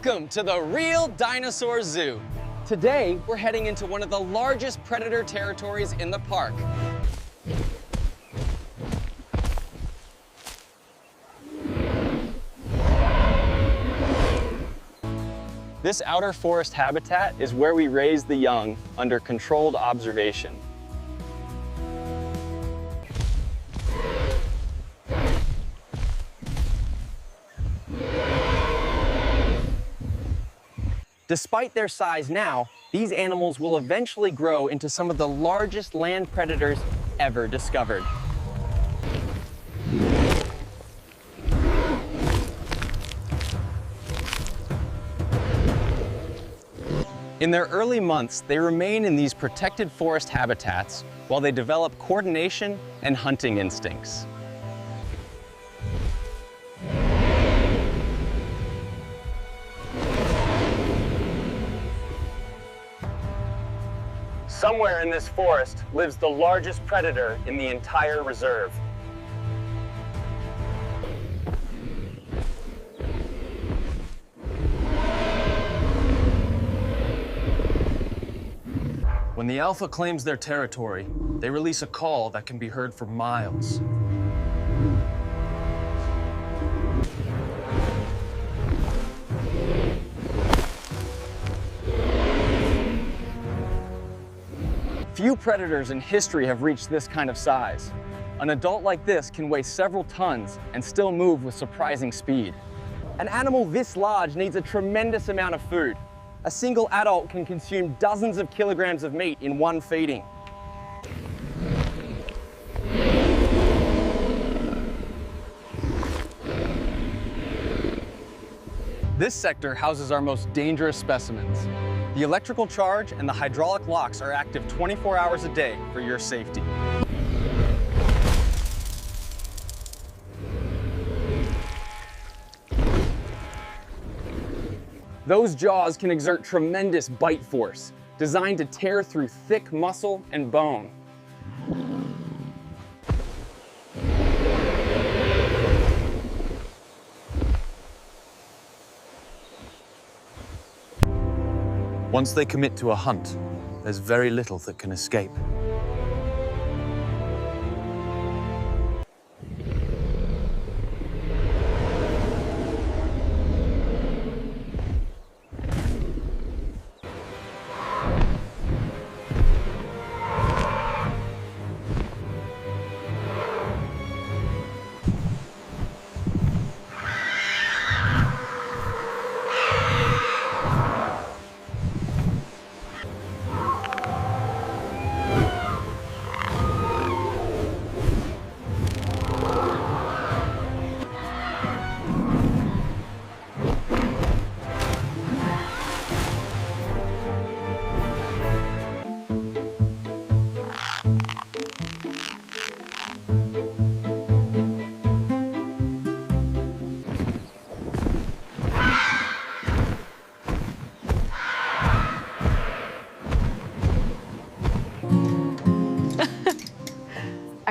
Welcome to the Real Dinosaur Zoo. Today, we're heading into one of the largest predator territories in the park. This outer forest habitat is where we raise the young under controlled observation. Despite their size now, these animals will eventually grow into some of the largest land predators ever discovered. In their early months, they remain in these protected forest habitats while they develop coordination and hunting instincts. Somewhere in this forest lives the largest predator in the entire reserve. When the alpha claims their territory, they release a call that can be heard for miles. Few predators in history have reached this kind of size. An adult like this can weigh several tons and still move with surprising speed. An animal this large needs a tremendous amount of food. A single adult can consume dozens of kilograms of meat in one feeding. This sector houses our most dangerous specimens. The electrical charge and the hydraulic locks are active 24 hours a day for your safety. Those jaws can exert tremendous bite force, designed to tear through thick muscle and bone. Once they commit to a hunt, there's very little that can escape.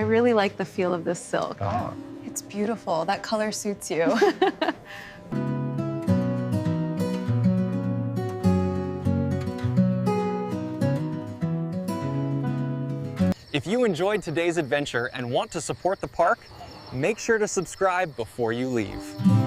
I really like the feel of this silk. Oh. It's beautiful. That color suits you. If you enjoyed today's adventure and want to support the park, make sure to subscribe before you leave.